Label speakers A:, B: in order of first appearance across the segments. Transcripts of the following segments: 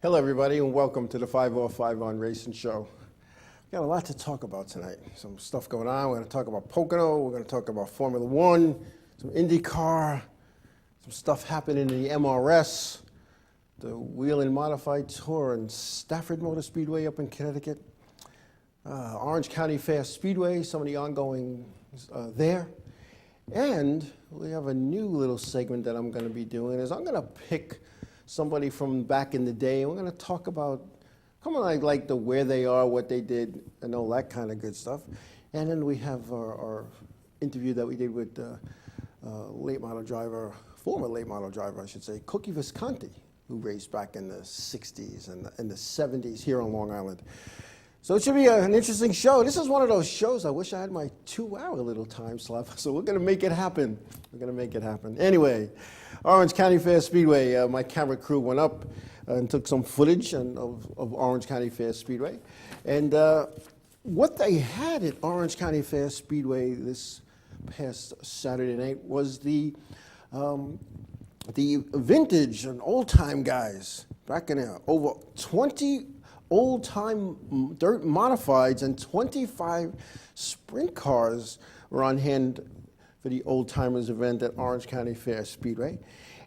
A: Hello, everybody, and welcome to the 505 on Racing Show. We've got a lot to talk about tonight. Some stuff going on. We're going to talk about Pocono. We're going to talk about Formula One, some IndyCar, some stuff happening in the MRS, the Wheel and Modified Tour and Stafford Motor Speedway up in Connecticut, Orange County Fair Speedway, some of the ongoing there. And we have a new little segment that I'm going to be doing is I'm going to pick somebody from back in the day, and we're going to talk about kind of like the where they are, what they did, and all that kind of good stuff. And then we have our interview that we did with late model driver, former late model driver, I should say, Cookie Visconti, who raced back in the 60s and in the 70s here on Long Island. So it should be an interesting show. This is one of those shows I wish I had my 2-hour little time slot. So we're going to make it happen. We're going to make it happen. Anyway, Orange County Fair Speedway. My camera crew went up and took some footage of Orange County Fair Speedway. And what they had at Orange County Fair Speedway this past Saturday night was the vintage and old-time guys back in there. Over 20 old-time dirt modifieds and 25 sprint cars were on hand for the old-timers event at Orange County Fair Speedway.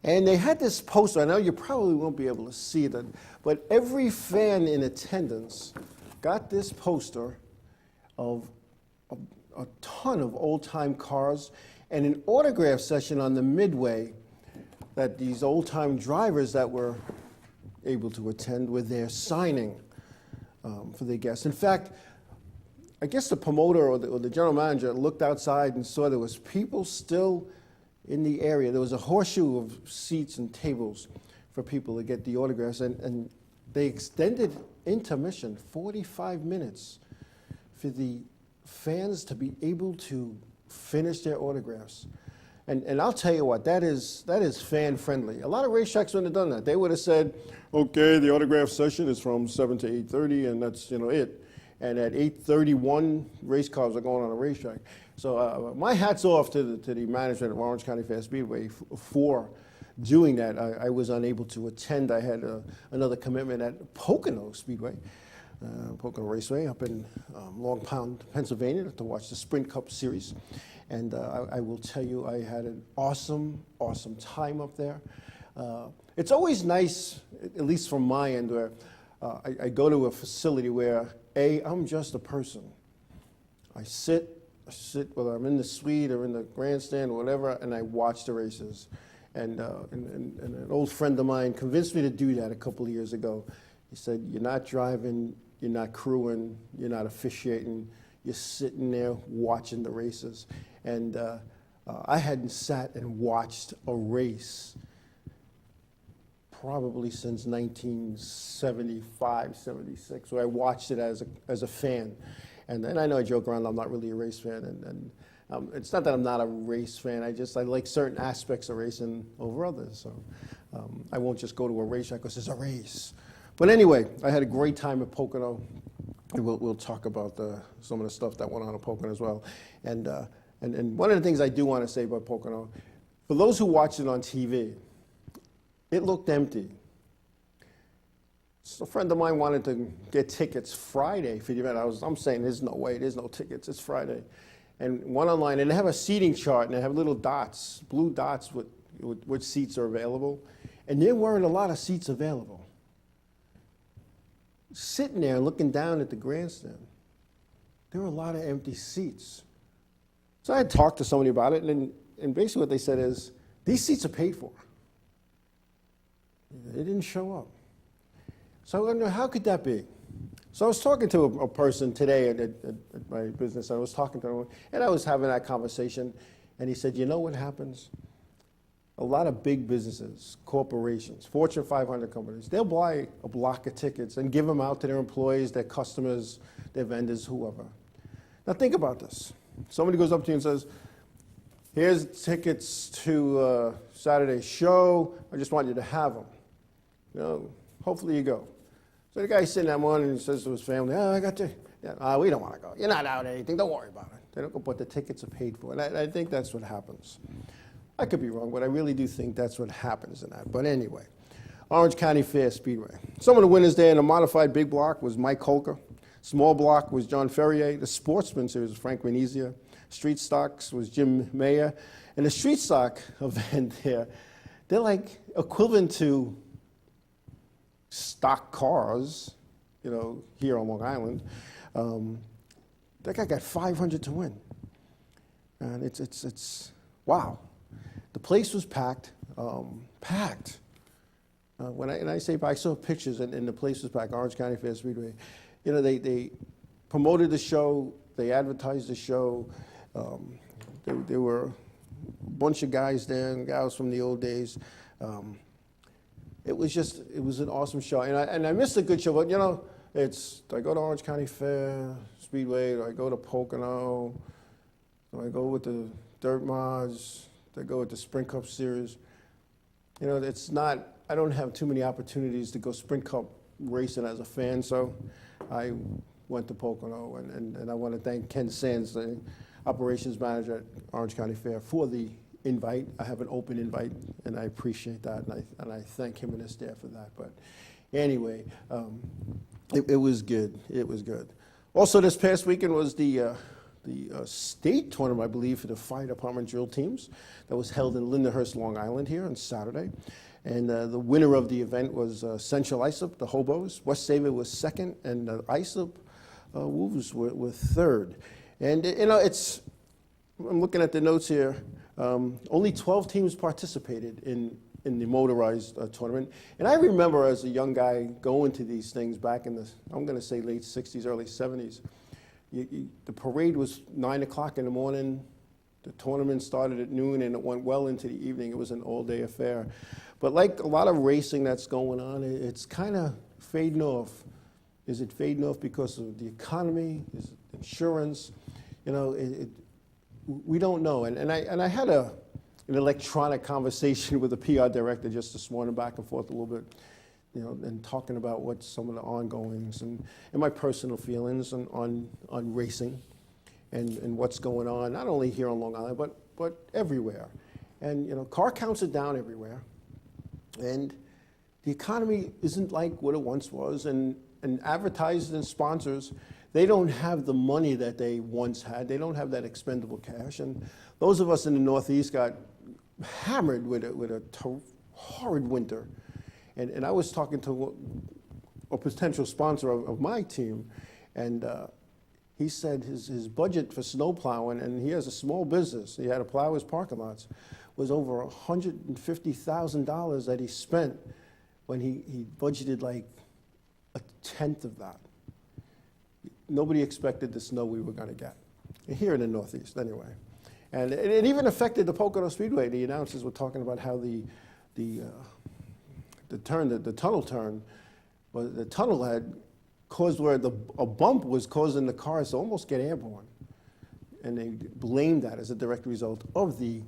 A: And they had this poster. I know you probably won't be able to see it, but every fan in attendance got this poster of a ton of old-time cars and an autograph session on the midway that these old-time drivers that were able to attend were there signing for their guests. In fact, I guess the promoter or the general manager looked outside and saw there was people still in the area. There was a horseshoe of seats and tables for people to get the autographs, and they extended intermission 45 minutes for the fans to be able to finish their autographs. And I'll tell you what, that is fan friendly. A lot of racetracks wouldn't have done that. They would have said, okay, the autograph session is from 7 to 8:30, and that's it. And at 8:31, race cars are going on a racetrack. So my hat's off to the management of Orange County Fair Speedway for doing that. I was unable to attend. I had another commitment at Pocono Speedway, Pocono Raceway up in Long Pond, Pennsylvania, to watch the Sprint Cup Series. And I will tell you, I had an awesome, awesome time up there. It's always nice, at least from my end, where I go to a facility where, I'm just a person. I sit, whether I'm in the suite or in the grandstand or whatever, and I watch the races. And an old friend of mine convinced me to do that a couple of years ago. He said, you're not driving, you're not crewing, you're not officiating, you're sitting there watching the races. And I hadn't sat and watched a race probably since 1975, 76, where I watched it as a fan. And I know I joke around, I'm not really a race fan. And it's not that I'm not a race fan, I like certain aspects of racing over others. So I won't just go to a racetrack because it's a race. But anyway, I had a great time at Pocono. We'll talk about some of the stuff that went on at Pocono as well. And one of the things I do want to say about Pocono, for those who watched it on TV, it looked empty. So a friend of mine wanted to get tickets Friday for the event. I'm saying there's no way, there's no tickets, it's Friday. And went online, and they have a seating chart, and they have little dots, blue dots with which seats are available. And there weren't a lot of seats available. Sitting there looking down at the grandstand, there were a lot of empty seats. So I had talked to somebody about it, and basically what they said is, these seats are paid for. They didn't show up. So I wonder, how could that be? So I was talking to a person today at my business. I was talking to him, and I was having that conversation, and he said, you know what happens? A lot of big businesses, corporations, Fortune 500 companies, they'll buy a block of tickets and give them out to their employees, their customers, their vendors, whoever. Now think about this. Somebody goes up to you and says, here's tickets to Saturday's show. I just want you to have them. Hopefully you go. So the guy's sitting that morning and he says to his family, I got to, we don't want to go. You're not out anything. Don't worry about it. They don't go, but the tickets are paid for. And I think that's what happens. I could be wrong, but I really do think that's what happens in that. But anyway, Orange County Fair Speedway. Some of the winners there in the modified big block was Mike Holker. Small block was John Ferrier. The Sportsman Series was Frank Venezia. Street Stocks was Jim Mayer. And the Street Stock event there, they're like equivalent to stock cars, here on Long Island. That guy got 500 to win. And it's wow. The place was packed, packed. When I say I saw pictures and the place was packed, Orange County Fair Speedway. They promoted the show, they advertised the show. There were a bunch of guys there and gals from the old days. It was an awesome show. And I missed a good show, but do I go to Orange County Fair Speedway? Do I go to Pocono? Do I go with the Dirt Mods? Do I go with the Sprint Cup Series? I don't have too many opportunities to go Sprint Cup racing as a fan, so I went to Pocono, and I want to thank Ken Sands, the operations manager at Orange County Fair, for the invite. I have an open invite, and I appreciate that, and I thank him and his staff for that. But anyway, it was good. It was good. Also, this past weekend was the state tournament, I believe, for the fire department drill teams that was held in Lindenhurst, Long Island here on Saturday. And the winner of the event was Central Islip, the Hobos. West Xavier was second, and Islip Wolves were third. And, I'm looking at the notes here. Only 12 teams participated in the motorized tournament. And I remember as a young guy going to these things back in I'm going to say late 60s, early 70s. The parade was 9 o'clock in the morning. The tournament started at noon, and it went well into the evening. It was an all-day affair. But like a lot of racing that's going on, it's kind of fading off. Is it fading off because of the economy? Is it insurance? We don't know. And I had an electronic conversation with the PR director just this morning, back and forth a little bit, and talking about what some of the ongoings and my personal feelings on racing and what's going on, not only here on Long Island, but everywhere. And, car counts are down everywhere. And the economy isn't like what it once was. And advertisers and sponsors, they don't have the money that they once had. They don't have that expendable cash. And those of us in the Northeast got hammered with a horrid winter. And I was talking to a potential sponsor of my team, and he said his budget for snow plowing, and he has a small business, he had to plow his parking lots, was over $150,000 that he spent when he budgeted like a tenth of that. Nobody expected the snow we were going to get, here in the Northeast anyway. And it even affected the Pocono Speedway. The announcers were talking about how the tunnel turn, well, the tunnel had caused where a bump was causing the cars to almost get airborne. And they blamed that as a direct result of the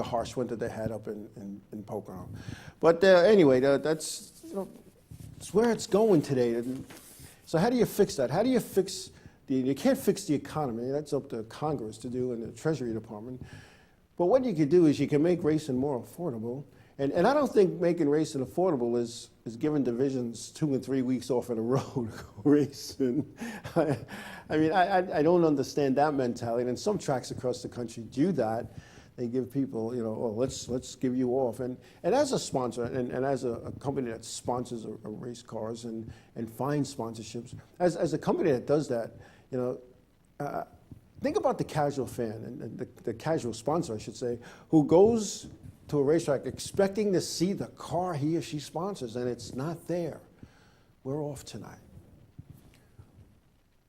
A: harsh winter they had up in Pocono. But anyway, that's it's where it's going today. So how do you fix that? How do you fix you can't fix the economy. That's up to Congress to do and the Treasury Department. But what you can do is you can make racing more affordable. And I don't think making racing affordable is giving divisions 2 and 3 weeks off in a row to go racing. I mean, I don't understand that mentality. And some tracks across the country do that. They give people, let's give you off. And as a sponsor, and as a company that sponsors a race cars and finds sponsorships, as a company that does that, think about the casual fan and the casual sponsor, I should say, who goes to a racetrack expecting to see the car he or she sponsors, and it's not there. We're off tonight.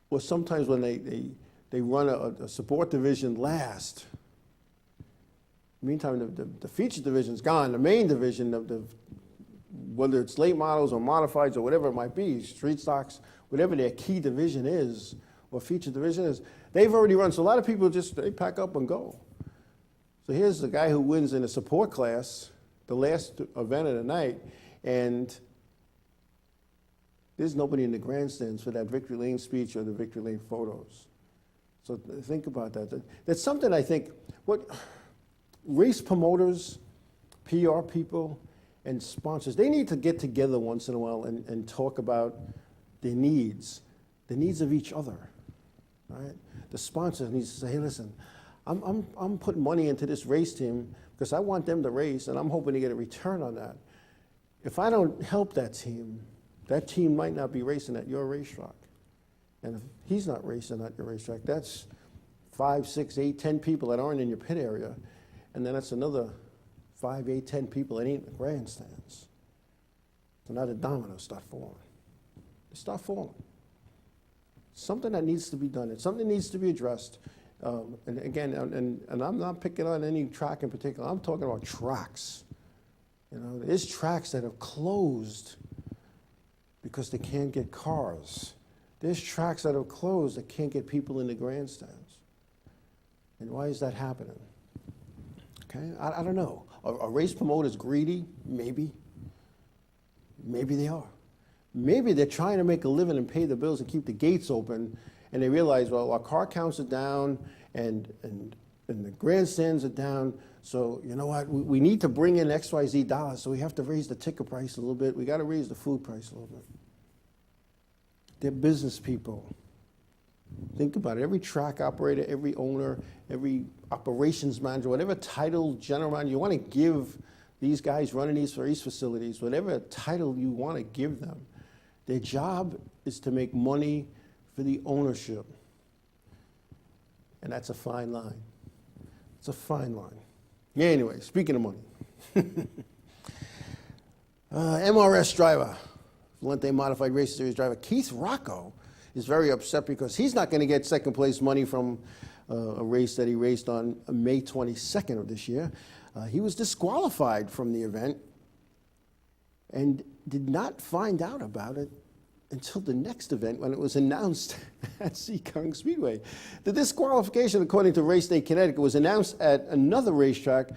A: Or sometimes when they run a support division last, meantime, the feature division's gone. The main division of whether it's late models or modifieds or whatever it might be, street stocks, whatever their key division is or feature division is, they've already run. So a lot of people they pack up and go. So here's the guy who wins in a support class, the last event of the night, and there's nobody in the grandstands for that victory lane speech or the victory lane photos. So think about that. That's something I think, what race promoters, PR people, and sponsors, they need to get together once in a while and talk about their needs, the needs of each other, right? The sponsor needs to say, hey, listen, I'm putting money into this race team because I want them to race, and I'm hoping to get a return on that. If I don't help that team might not be racing at your racetrack. And if he's not racing at your racetrack, that's 5, 6, 8, 10 people that aren't in your pit area, and then that's another 5, 8, 10 people that ain't in the grandstands. So now the dominoes start falling. They start falling. Something that needs to be done. It's something that needs to be addressed. And again, and I'm not picking on any track in particular. I'm talking about tracks. You know, there's tracks that have closed because they can't get cars. There's tracks that have closed that can't get people in the grandstands. And why is that happening? Okay, I don't know. Are race promoters greedy? Maybe. Maybe they are. Maybe they're trying to make a living and pay the bills and keep the gates open, and they realize, well, our car counts are down and the grandstands are down, so you know what, we need to bring in XYZ dollars, so we have to raise the ticket price a little bit. We got to raise the food price a little bit. They're business people. Think about it. Every track operator, every owner, every operations manager, whatever title, general manager, you want to give these guys running these race facilities, whatever title you want to give them, their job is to make money for the ownership. And that's a fine line. It's a fine line. Yeah, anyway, speaking of money. MRS driver, Valente Modified Race Series driver, Keith Rocco is very upset because he's not going to get second place money from a race that he raced on May 22nd of this year. He was disqualified from the event and did not find out about it until the next event when it was announced at Seekonk Speedway. The disqualification, according to Race Day Connecticut, was announced at another racetrack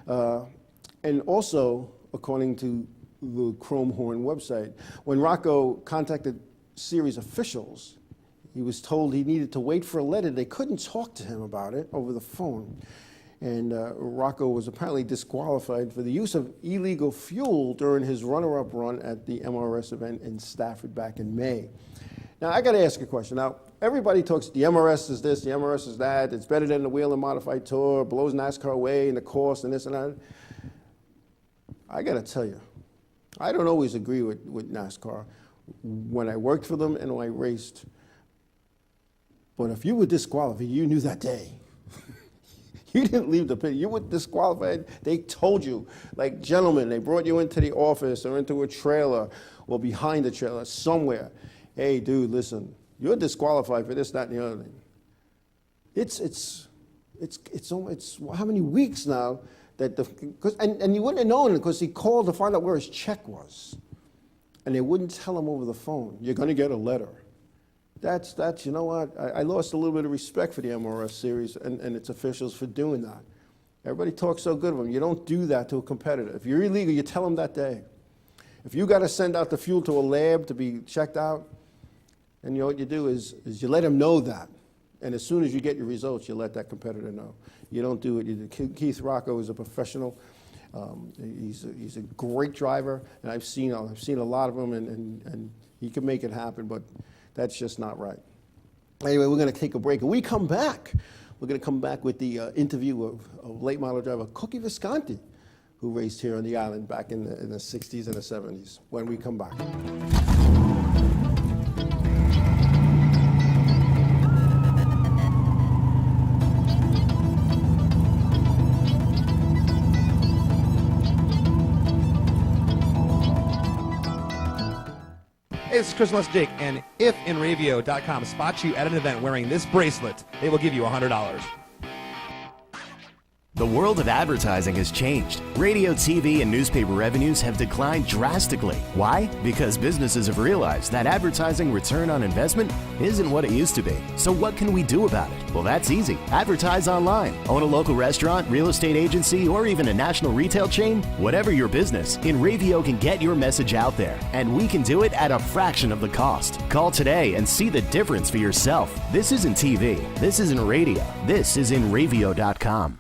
A: and also according to the Chrome Horn website. When Rocco contacted series officials, he was told he needed to wait for a letter. They couldn't talk to him about it over the phone. And Rocco was apparently disqualified for the use of illegal fuel during his runner-up run at the MRS event in Stafford back in May. Now, I got to ask a question. Now, everybody talks, the MRS is this, the MRS is that, it's better than the Wheel and Modified Tour, blows NASCAR away and the cost and this and that. I got to tell you, I don't always agree with NASCAR when I worked for them and when I raced. But if you were disqualified, you knew that day. You didn't leave the pit. You were disqualified. They told you. Like, gentlemen, they brought you into the office or into a trailer or behind the trailer somewhere. Hey, dude, listen, you're disqualified for this, that, and the other thing. It's how many weeks now that and you wouldn't have known it because he called to find out where his check was. And they wouldn't tell him over the phone. You're going to get a letter. That's you know what, I lost a little bit of respect for the MRS series and its officials for doing that. Everybody talks so good of them. You don't do that to a competitor. If you're illegal, you tell them that day. If you got to send out the fuel to a lab to be checked out, and you know what you do is you let them know that. And as soon as you get your results, you let that competitor know. You don't do it. Keith Rocco is a professional. He's a great driver, and I've seen a lot of them, and he can make it happen, but that's just not right. Anyway, we're going to take a break. When we come back, we're going to come back with the interview of late model driver Cookie Visconti, who raced here on the island back in the 60s and the 70s, when we come back.
B: Hey, this is Chris Jake, and if Inravio.com spots you at an event wearing this bracelet, they will give you $100.
C: The world of advertising has changed. Radio, TV, and newspaper revenues have declined drastically. Why? Because businesses have realized that advertising return on investment isn't what it used to be. So what can we do about it? Well, that's easy. Advertise online. Own a local restaurant, real estate agency, or even a national retail chain? Whatever your business, Inravio can get your message out there, and we can do it at a fraction of the cost. Call today and see the difference for yourself. This isn't TV. This isn't radio. This is Inravio.com.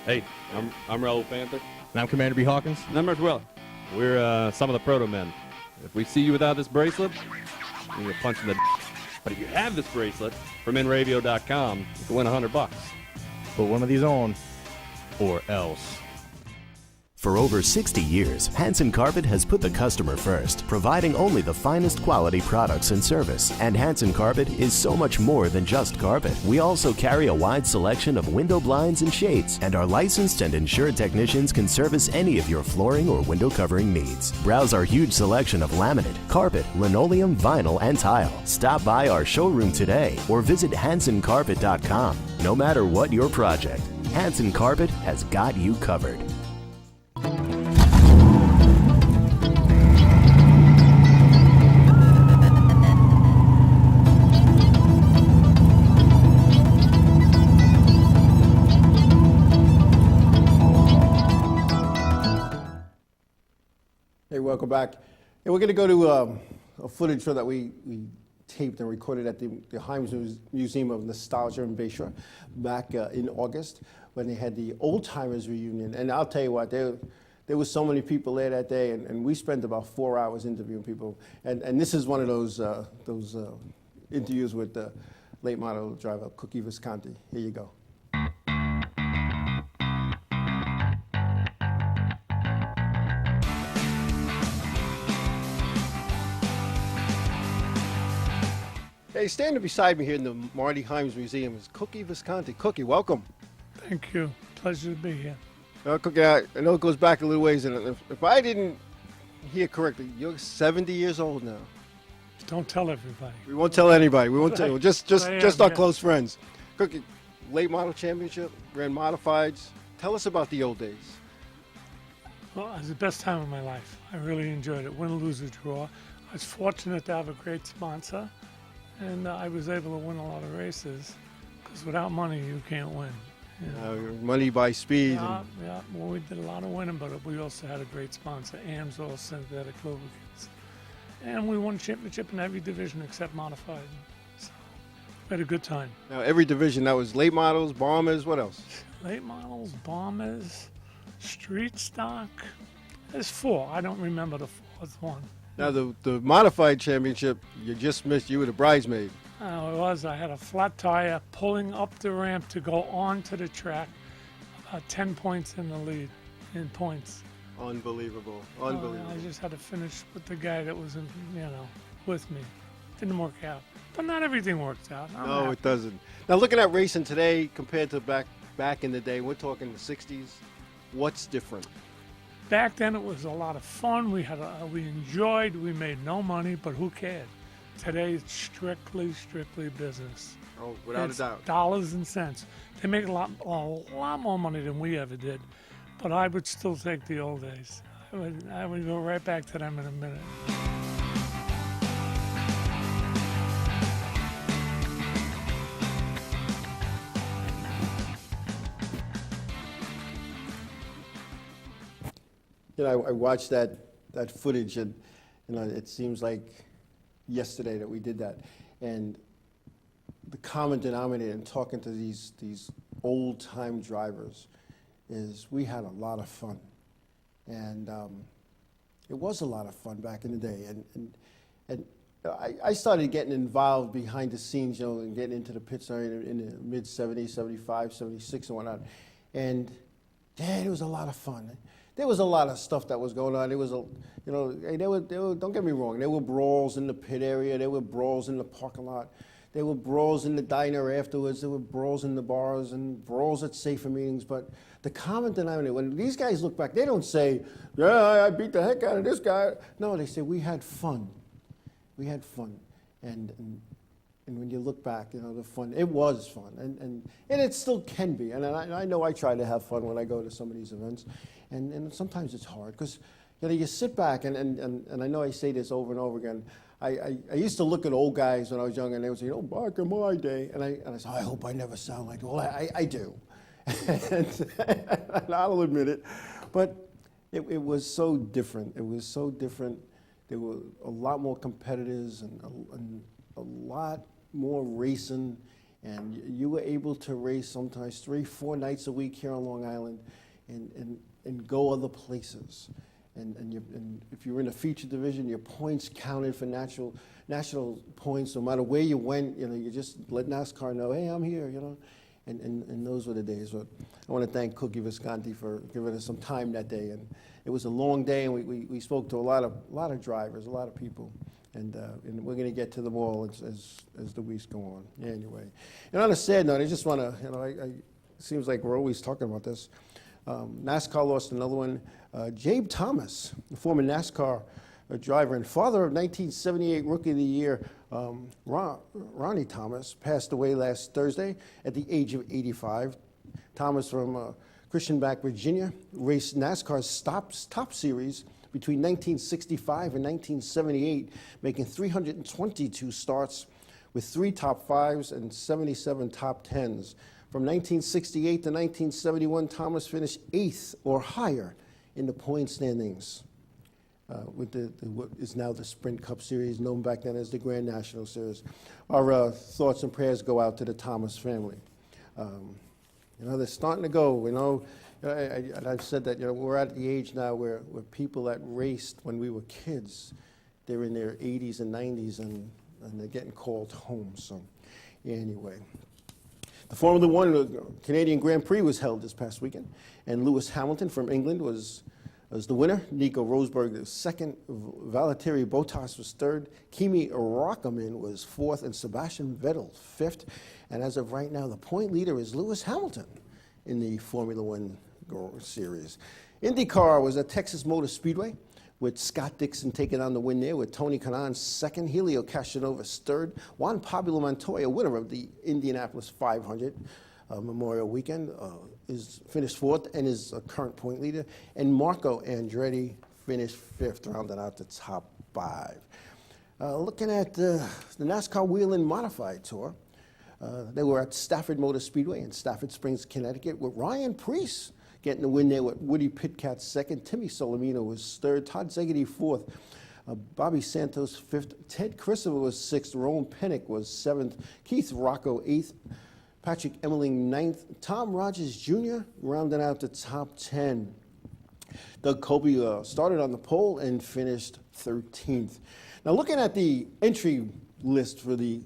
D: Hey, I'm Raul Panther.
B: And I'm Commander B. Hawkins.
D: And I'm Rich Weller. We're some of the proto men. If we see you without this bracelet, you get punched in the But if you have this bracelet from Inravio.com, you can win $100.
B: Put one of these on, or else.
C: For over 60 years, Hanson Carpet has put the customer first, providing only the finest quality products and service. And Hanson Carpet is so much more than just carpet. We also carry a wide selection of window blinds and shades, and our licensed and insured technicians can service any of your flooring or window covering needs. Browse our huge selection of laminate, carpet, linoleum, vinyl, and tile. Stop by our showroom today or visit HansonCarpet.com. No matter what your project, Hanson Carpet has got you covered.
A: Hey, welcome back. And we're going to go to a footage show that we taped and recorded at the Heims Museum of Nostalgia in Bayshore back in August when they had the Old Timers reunion. And I'll tell you what, there was so many people there that day, and we spent about 4 hours interviewing people. And this is one of those interviews with the late model driver Cookie Visconti. Here you go. Hey, standing beside me here in the Marty Heims Museum is Cookie Visconti. Cookie, welcome.
E: Thank you. Pleasure to be here.
A: Cookie, I know it goes back a little ways, and if I didn't hear correctly, you're 70 years old now.
E: Don't tell everybody.
A: We won't tell anybody. We won't tell you. Just our
E: yeah.
A: close friends. Cookie, late model championship, ran modifieds. Tell us about the old days.
E: Well, it was the best time of my life. I really enjoyed it. Win, lose, or draw. I was fortunate to have a great sponsor, and I was able to win a lot of races, because without money, you can't win. You know?
A: Money by speed.
E: Yeah. Well, we did a lot of winning, but we also had a great sponsor, Amsoil Synthetic Lubricants. And we won championship in every division except modified. So we had a good time.
A: Now, every division, that was late models, bombers, what else?
E: Late models, bombers, street stock. There's 4. I don't remember the 4th one.
A: Now, the modified championship, you just missed. You were the bridesmaid.
E: It was. I had a flat tire pulling up the ramp to go onto the track. About 10 points in the lead in points.
A: Unbelievable.
E: I just had to finish with the guy that was, with me. Didn't work out. But not everything works out.
A: No, it doesn't. Now, looking at racing today compared to back in the day, we're talking the 60s, what's different?
E: Back then it was a lot of fun. We enjoyed. We made no money, but who cared? Today it's strictly business.
A: Oh, without
E: It's
A: a doubt.
E: dollars and cents. They make a lot more money than we ever did, but I would still take the old days. I would go right back to them in a minute.
A: I watched that footage, and it seems like yesterday that we did that. And the common denominator in talking to these old-time drivers is we had a lot of fun. And it was a lot of fun back in the day. And I started getting involved behind the scenes, and getting into the pits in the mid-70s, 75, 76 and whatnot. And, it was a lot of fun. There was a lot of stuff that was going on. There was don't get me wrong, there were brawls in the pit area, there were brawls in the parking lot, there were brawls in the diner afterwards, there were brawls in the bars and brawls at safer meetings, but the common denominator, when these guys look back, they don't say, yeah, I beat the heck out of this guy. No, they say, we had fun. We had fun. And when you look back, the fun, it was fun. And it still can be. And I know I try to have fun when I go to some of these events. And sometimes it's hard because you sit back, and I know I say this over and over again. I used to look at old guys when I was young, and they would say, back in my day. And I said, I hope I never sound like that. Well, I do. and I'll admit it. But it was so different. It was so different. There were a lot more competitors and a lot more racing. And you were able to race sometimes 3-4 nights a week here on Long Island and go other places. And if you're in a feature division, your points counted for national points. No matter where you went, you just let NASCAR know, hey, I'm here, And those were the days. But I want to thank Cookie Visconti for giving us some time that day. And it was a long day, and we spoke to a lot of drivers, a lot of people. And we're going to get to them all as the weeks go on. Anyway, and on a sad note, I just want to, it seems like we're always talking about this. NASCAR lost another one. Jabe Thomas, the former NASCAR driver and father of 1978 Rookie of the Year, Ronnie Thomas, passed away last Thursday at the age of 85. Thomas from Christiansburg, Virginia, raced NASCAR's top series between 1965 and 1978, making 322 starts with 3 top 5s and 77 top 10s. From 1968 to 1971, Thomas finished 8th or higher in the point standings with what is now the Sprint Cup Series, known back then as the Grand National Series. Our thoughts and prayers go out to the Thomas family. They're starting to go, and I've said that, we're at the age now where people that raced when we were kids, they're in their 80s and 90s and they're getting called home. So anyway, the Formula One Canadian Grand Prix was held this past weekend, and Lewis Hamilton from England was the winner. Nico Rosberg the second. Valtteri Bottas was third. Kimi Räikkönen was fourth, and Sebastian Vettel fifth. And as of right now, the point leader is Lewis Hamilton in the Formula One Series. IndyCar was at Texas Motor Speedway, with Scott Dixon taking on the win there, with Tony Kanaan second, Helio Castroneves third, Juan Pablo Montoya, winner of the Indianapolis 500 Memorial Weekend, is finished fourth and is a current point leader, and Marco Andretti finished fifth, rounding out the top 5. Looking at the NASCAR Wheel and Modified Tour, they were at Stafford Motor Speedway in Stafford Springs, Connecticut, with Ryan Preece getting the win there with Woody Pitkat second. Timmy Solomino was third. Todd Szegedy fourth. Bobby Santos fifth. Ted Christopher was sixth. Rowan Pennick was seventh. Keith Rocco eighth. Patrick Emmerling ninth. Tom Rogers Jr. rounding out the top 10. Doug Colby started on the pole and finished 13th. Now looking at the entry list for the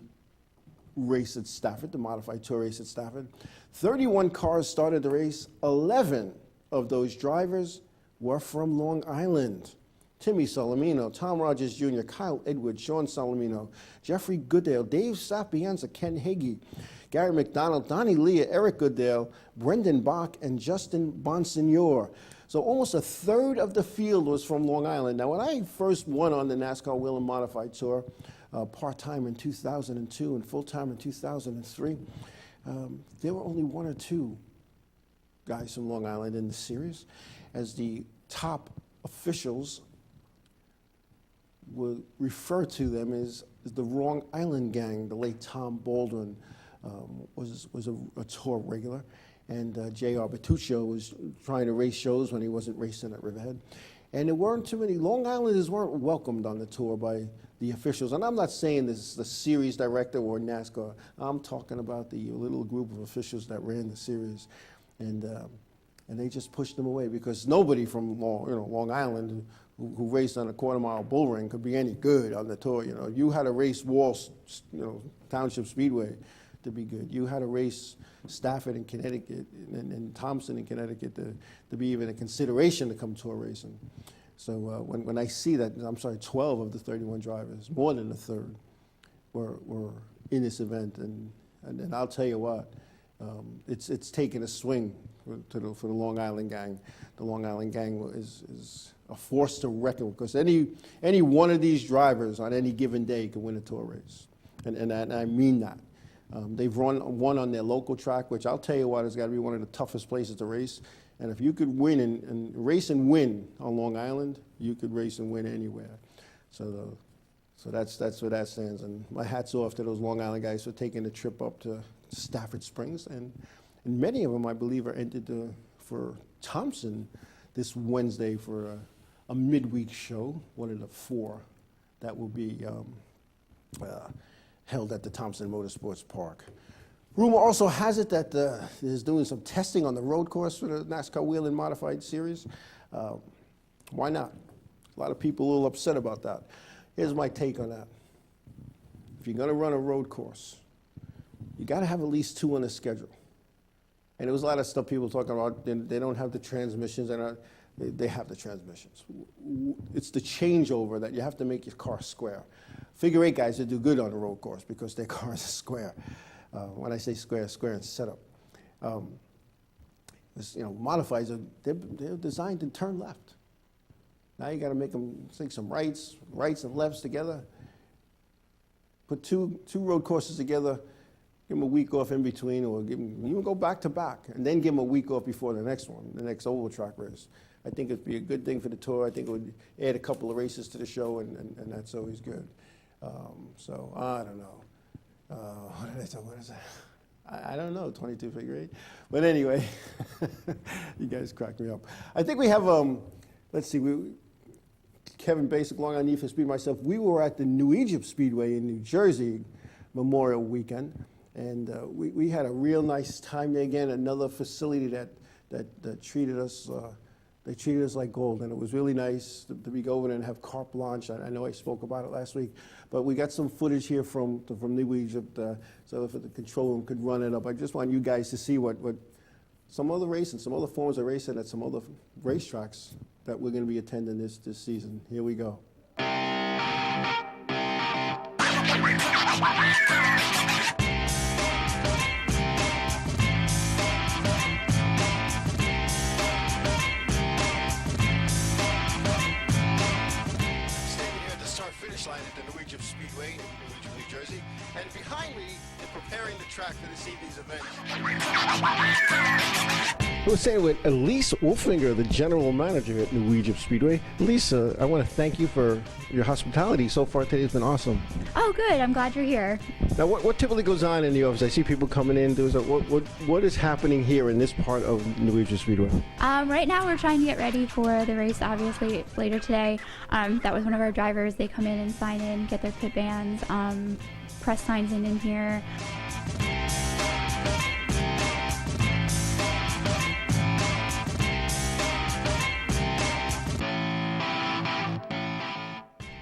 A: race at Stafford, the Modified Tour race at Stafford, 31 cars started the race. 11 of those drivers were from Long Island. Timmy Solomino, Tom Rogers Jr., Kyle Edwards, Sean Solomino, Jeffrey Goodale, Dave Sapienza, Ken Hagee, Gary McDonald, Donnie Leah, Eric Goodale, Brendan Bach, and Justin Bonsignor. So almost a third of the field was from Long Island. Now, when I first went on the NASCAR Wheel and Modified Tour, part-time in 2002 and full-time in 2003, there were only 1 or 2 guys from Long Island in the series, as the top officials would refer to them as the Long Island Gang. The late Tom Baldwin was a tour regular, and J.R. Bertuccio was trying to race shows when he wasn't racing at Riverhead. And there weren't too many, Long Islanders weren't welcomed on the tour by the officials. And I'm not saying this is the series director or NASCAR. I'm talking about the little group of officials that ran the series. And they just pushed them away because nobody from Long Island who raced on a quarter-mile bull ring could be any good on the tour. You had to race Walsh, Township Speedway to be good. You had to race Stafford in Connecticut and Thompson in Connecticut to be even a consideration to come tour racing. So when I see that, 12 of the 31 drivers, more than a third, were in this event, and I'll tell you what, it's taken a swing for the Long Island Gang. The Long Island Gang is a force to reckon with, because any one of these drivers on any given day can win a tour race, and I mean that. They've run one on their local track, which I'll tell you what, has got to be one of the toughest places to race. And if you could win and race and win on Long Island, you could race and win anywhere. So that's where that stands. And my hat's off to those Long Island guys for taking the trip up to Stafford Springs. And many of them, I believe, are entered for Thompson this Wednesday for a midweek show, one of the 4 that will be held at the Thompson Motorsports Park. Rumor also has it that there's doing some testing on the road course for the NASCAR Whelen Modified Series. Why not? A lot of people are a little upset about that. Here's my take on that. If you're going to run a road course, you got to have at least 2 on the schedule. And there was a lot of stuff people talking about. They don't have the transmissions, and they have the transmissions. It's the changeover that you have to make your car square. Figure 8 guys that do good on a road course because their cars are square. When I say square, square and setup. Modifieds they're designed to turn left. Now you got to make them take some rights and lefts together. Put two road courses together. Give them a week off in between, or even go back to back, and then give them a week off before the next one, the next oval track race. I think it'd be a good thing for the tour. I think it would add a couple of races to the show, and that's always good. So I don't know. What did I tell? What is that? I don't know. 22 figure 8. But anyway, you guys crack me up. I think we have. Let's see. Kevin Basic, Long Island Need for Speed, myself. We were at the New Egypt Speedway in New Jersey Memorial Weekend. And we had a real nice time there again. Another facility that treated us, they treated us like gold, and it was really nice to be over there and have carte blanche. I know I spoke about it last week, but we got some footage here from New Egypt, so if the control room could run it up. I just want you guys to see what some other racing, some other forms of racing at some other racetracks that we're going to be attending this season. Here we go. Line at the New Egypt Speedway in New Egypt, New Jersey, and behind me is preparing the track for this evening's event. I was saying with Elise Wolfinger, the general manager at New Egypt Speedway. Elise, I want to thank you for your hospitality so far today. It's been awesome.
F: Oh, good. I'm glad you're here.
A: Now, what typically goes on in the office? I see people coming in. What is happening here in this part of New Egypt Speedway?
F: Right now, we're trying to get ready for the race, obviously, later today. That was one of our drivers. They come in and sign in, get their pit bands, press signs in here.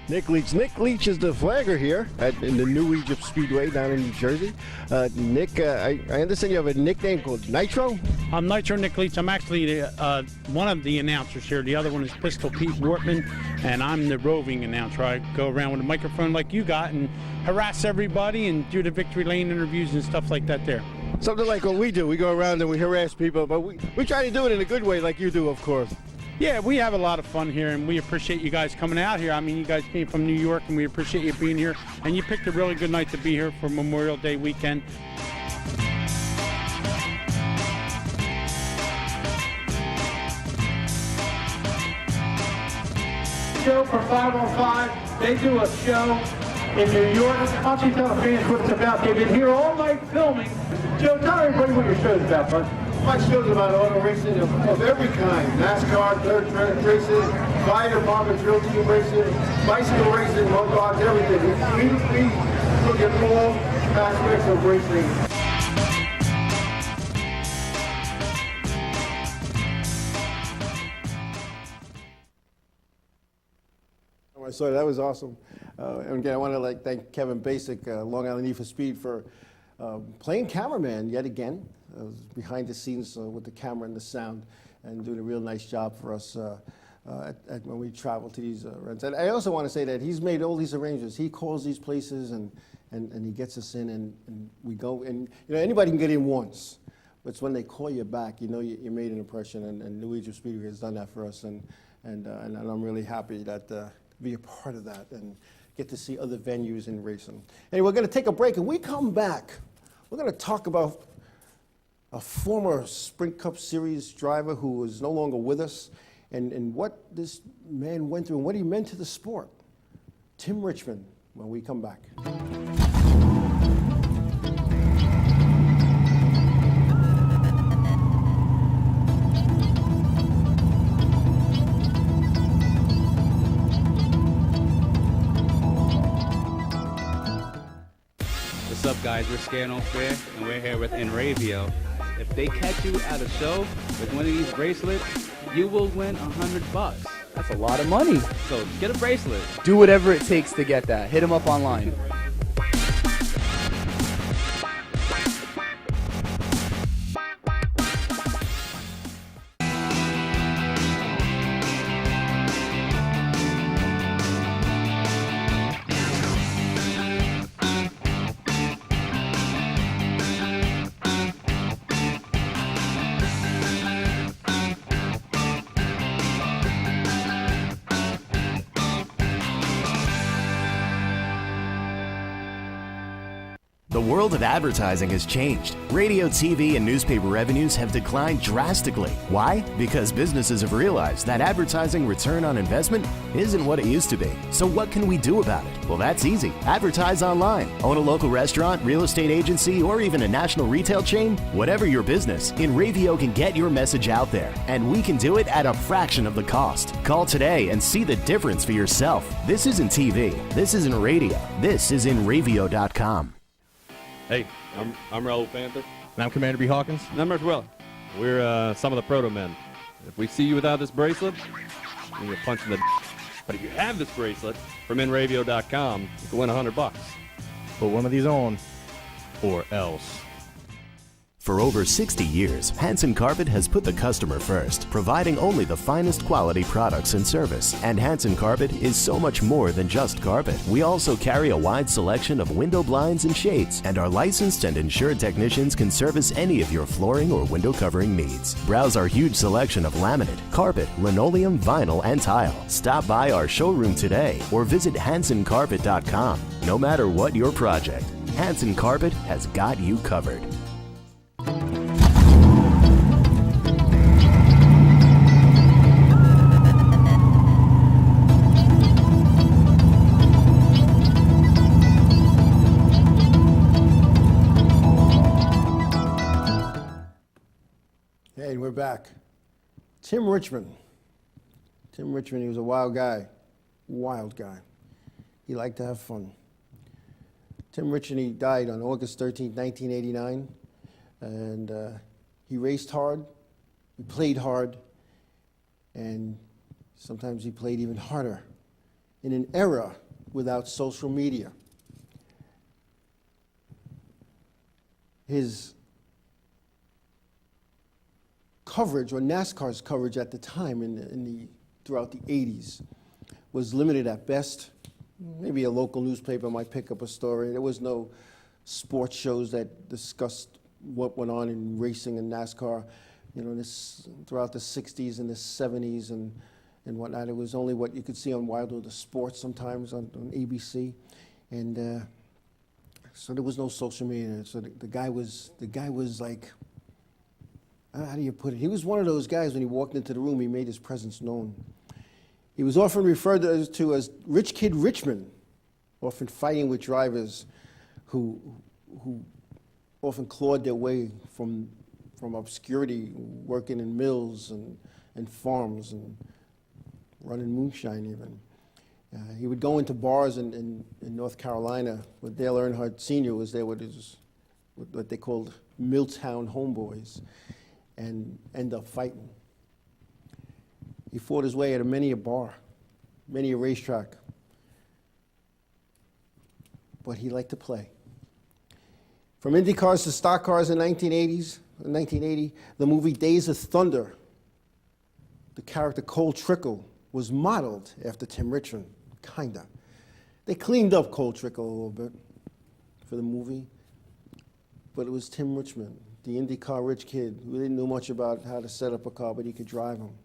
A: Nick Leach. Nick Leach is the flagger here in the New Egypt Speedway down in New Jersey. Nick, I understand you have a nickname called Nitro?
G: I'm Nitro Nick Leach. I'm actually one of the announcers here. The other one is Pistol Pete Wortman, and I'm the roving announcer. I go around with a microphone like you got and harass everybody and do the victory lane interviews and stuff like that there.
A: Something like what we do. We go around and we harass people, but we try to do it in a good way like you do, of course.
G: Yeah, we have a lot of fun here, and we appreciate you guys coming out here. I mean, you guys being from New York, and we appreciate you being here. And you picked a really good night to be here for Memorial Day weekend.
H: Show for 505. They do a show in New York. Why don't you tell the fans what it's about? They've been here all night filming. Joe, tell everybody what your show's about, bud.
A: My show's about auto racing of every kind. NASCAR, dirt track racing, fire department, drill team racing, bicycle racing, mud dogs, everything. We look at all aspects of racing. So that was awesome. And again, I want to thank Kevin Basic, Long Island Need for Speed, for playing cameraman yet again. Behind the scenes with the camera and the sound, and doing a real nice job for us when we travel to these events. And I also want to say that he's made all these arrangements. He calls these places and he gets us in, and we go. And anybody can get in once, but it's when they call you back, you made an impression. And New Egypt Speedway has done that for us, and I'm really happy that to be a part of that and get to see other venues in racing. Anyway, we're going to take a break, and we come back. We're going to talk about a former Sprint Cup Series driver who is no longer with us, and what this man went through and what he meant to the sport. Tim Richmond, when we come back.
D: What's up,
I: guys? We're Scare No Fair, and we're here with Inravio. If they catch you at a show with one of these bracelets, you will win $100.
J: That's a lot of money.
I: So get a bracelet.
J: Do whatever it takes to get that. Hit them up online.
C: The world of advertising has changed. Radio, TV, and newspaper revenues have declined drastically. Why? Because businesses have realized that advertising return on investment isn't what it used to be. So what can we do about it? Well, that's easy. Advertise online. Own a local restaurant, real estate agency, or even a national retail chain? Whatever your business, Inravio can get your message out there. And we can do it at a fraction of the cost. Call today and see the difference for yourself. This isn't TV. This isn't radio. This is Inravio.com.
D: Hey, I'm Raul Panther.
B: And I'm Commander B. Hawkins.
D: And I'm Rich Weller. We're some of the proto men. If we see you without this bracelet, you get punched in the But if you have this bracelet from Inravio.com, you can win $100.
B: Put one of these on, or else.
C: For over 60 years, Hanson Carpet has put the customer first, providing only the finest quality products and service. And Hanson Carpet is so much more than just carpet. We also carry a wide selection of window blinds and shades, and our licensed and insured technicians can service any of your flooring or window covering needs. Browse our huge selection of laminate, carpet, linoleum, vinyl, and tile. Stop by our showroom today or visit HansonCarpet.com. No matter what your project, Hanson Carpet has got you covered.
A: Hey, we're back. Tim Richmond. Tim Richmond, he was a wild guy. Wild guy. He liked to have fun. Tim Richmond, he died on August 13, 1989. And he raced hard, he played hard, and sometimes he played even harder in an era without social media. His coverage, or NASCAR's coverage at the time throughout the 80s, was limited at best. Maybe a local newspaper might pick up a story. There was no sports shows that discussed what went on in racing and NASCAR, throughout the 60s and the 70s and whatnot. It was only what you could see on Wild World of Sports sometimes on ABC. And so there was no social media. So the guy was like, how do you put it? He was one of those guys, when he walked into the room, he made his presence known. He was often referred to as Rich Kid Richmond, often fighting with drivers who often clawed their way from obscurity, working in mills and farms and running moonshine even. He would go into bars in North Carolina, where Dale Earnhardt Sr. was there with what they called Milltown homeboys, and end up fighting. He fought his way at many a bar, many a racetrack, but he liked to play. From Indy cars to stock cars in 1980, the movie Days of Thunder, the character Cole Trickle was modeled after Tim Richmond, kinda. They cleaned up Cole Trickle a little bit for the movie, but it was Tim Richmond, the IndyCar rich kid who didn't know much about how to set up a car, but he could drive them.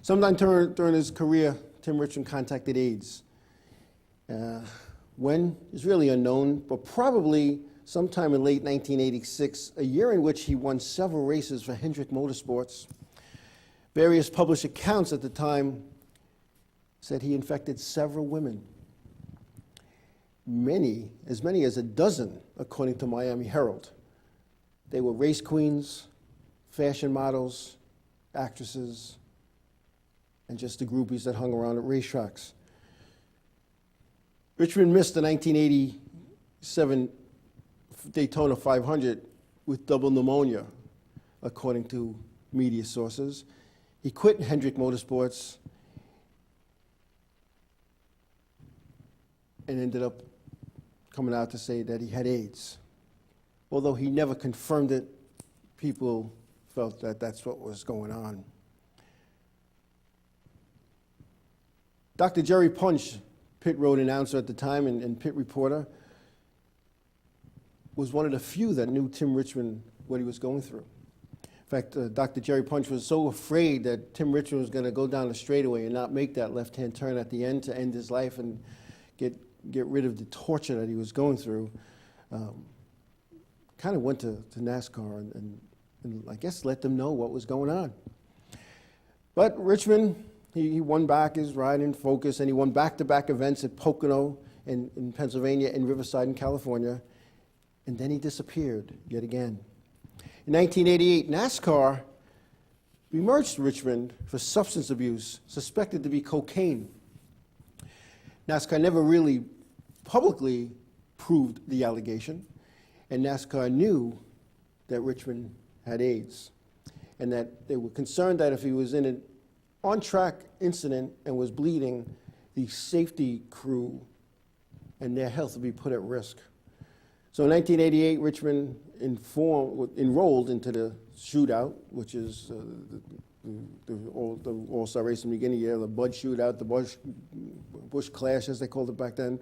A: Sometime during his career, Tim Richmond contracted AIDS. When is really unknown, but probably sometime in late 1986, a year in which he won several races for Hendrick Motorsports. Various published accounts at the time said he infected several women. As many as a dozen, according to Miami Herald. They were race queens, fashion models, actresses, and just the groupies that hung around at racetracks. Richmond missed the 1987 Daytona 500 with double pneumonia, according to media sources. He quit Hendrick Motorsports and ended up coming out to say that he had AIDS. Although he never confirmed it, people felt that that's what was going on. Dr. Jerry Punch, pit road announcer at the time and pit reporter, was one of the few that knew Tim Richmond, what he was going through. In fact, Dr. Jerry Punch was so afraid that Tim Richmond was going to go down the straightaway and not make that left-hand turn at the end to end his life and get rid of the torture that he was going through. Kind of went to NASCAR and I guess let them know what was going on. But Richmond, he won back his ride in Focus, and he won back-to-back events at Pocono in Pennsylvania and Riverside in California, and then he disappeared yet again. In 1988, NASCAR bemerged Richmond for substance abuse, suspected to be cocaine. NASCAR never really publicly proved the allegation, and NASCAR knew that Richmond had AIDS, and that they were concerned that if he was in an on-track incident and was bleeding, the safety crew and their health would be put at risk. So in 1988, Richmond enrolled into the shootout, which is the All-Star race in the beginning of the year, the Bud shootout, the Bush Clash, as they called it back then.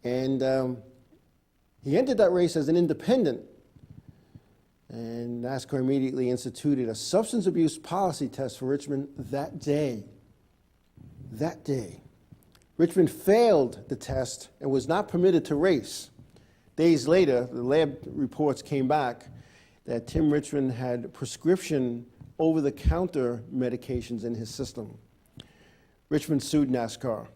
A: And he entered that race as an independent. And NASCAR immediately instituted a substance abuse policy test for Richmond that day. That day. Richmond failed the test and was not permitted to race. Days later, the lab reports came back that Tim Richmond had prescription over-the-counter medications in his system. Richmond sued NASCAR.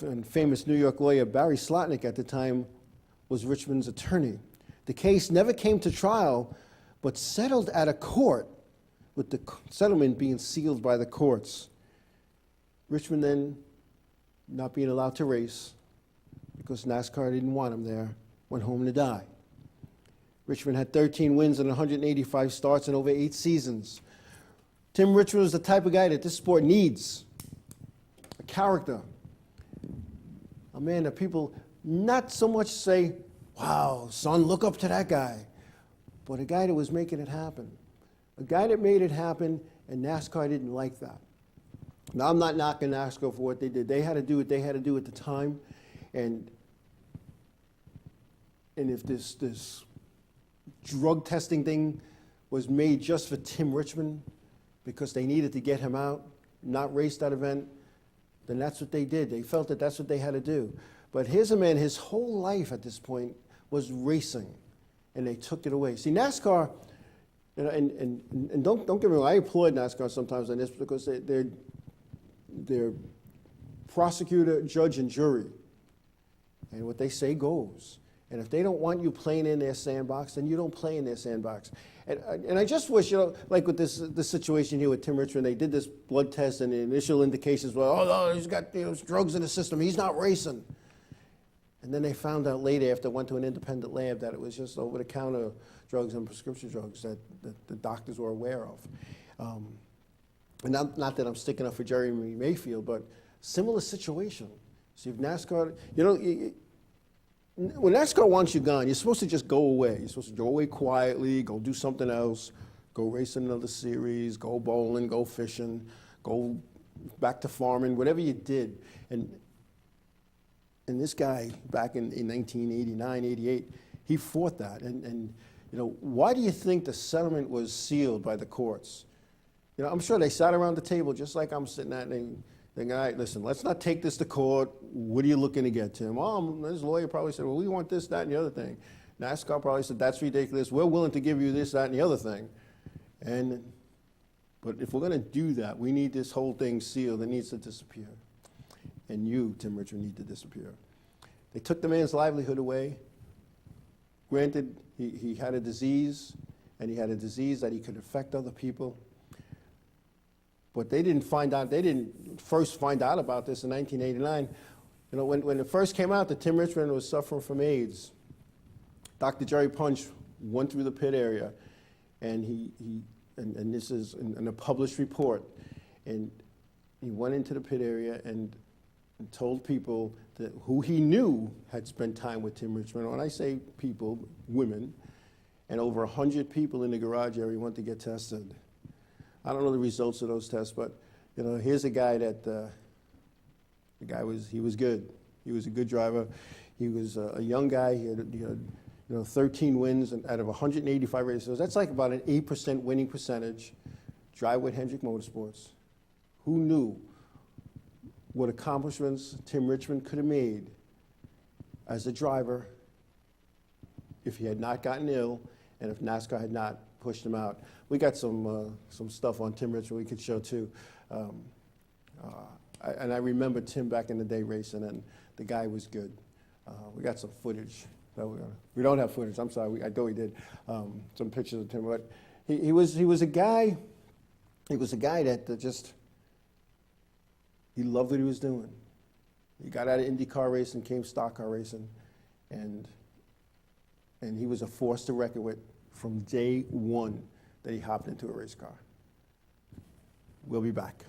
A: And famous New York lawyer Barry Slotnick at the time was Richmond's attorney. The case never came to trial, but settled at a court, with the settlement being sealed by the courts. Richmond then, not being allowed to race, because NASCAR didn't want him there, went home to die. Richmond had 13 wins and 185 starts in over 8 seasons. Tim Richmond was the type of guy that this sport needs. A character. A man that people not so much say, wow, son, look up to that guy, but a guy that was making it happen. A guy that made it happen, and NASCAR didn't like that. Now, I'm not knocking NASCAR for what they did. They had to do what they had to do at the time, and if this drug testing thing was made just for Tim Richmond because they needed to get him out, not race that event, then that's what they did. They felt that that's what they had to do. But here's a man, his whole life at this point was racing, and they took it away. See, NASCAR, and don't get me wrong, I applaud NASCAR sometimes on this because they're prosecutor, judge, and jury. And what they say goes. And if they don't want you playing in their sandbox, then you don't play in their sandbox. And I just wish, like with this situation here with Tim Richmond, they did this blood test, and the initial indications were, oh, no, he's got drugs in the system, he's not racing. And then they found out later, after went to an independent lab, that it was just over-the-counter drugs and prescription drugs that the doctors were aware of. And not that I'm sticking up for Jeremy Mayfield, but similar situation. See, if NASCAR, when NASCAR wants you gone, you're supposed to just go away. You're supposed to go away quietly, go do something else, go race in another series, go bowling, go fishing, go back to farming, whatever you did. And this guy, back in 1989, 88, he fought that. And why do you think the settlement was sealed by the courts? I'm sure they sat around the table just like I'm sitting at, and thinking, all right, listen, let's not take this to court. What are you looking to get, Tim? His lawyer probably said, well, we want this, that, and the other thing. NASCAR probably said, that's ridiculous. We're willing to give you this, that, and the other thing. But if we're going to do that, we need this whole thing sealed. It needs to disappear. And you, Tim Richmond, need to disappear. They took the man's livelihood away. Granted, he had a disease, and he had a disease that he could affect other people. But they didn't first find out about this in 1989. When it first came out that Tim Richmond was suffering from AIDS, Dr. Jerry Punch went through the pit area, and and this is in a published report, and he went into the pit area and told people that who he knew had spent time with Tim Richmond. When I say people, women, and over 100 people in the garage area went to get tested. I don't know the results of those tests, but you know, here's a guy that he was good. He was a good driver. He was a young guy. He had 13 wins out of 185 races. That's like about an 8% winning percentage. Drive with Hendrick Motorsports. Who knew what accomplishments Tim Richmond could have made as a driver if he had not gotten ill and if NASCAR had not pushed him out? We got some stuff on Tim Richmond we could show too. And I remember Tim back in the day racing, and the guy was good. We got some footage. We don't have footage. I'm sorry. I know we did some pictures of Tim, but he was a guy. He was a guy that just he loved what he was doing. He got out of IndyCar racing, came stock car racing, and he was a force to reckon with from day one that he hopped into a race car. We'll be back.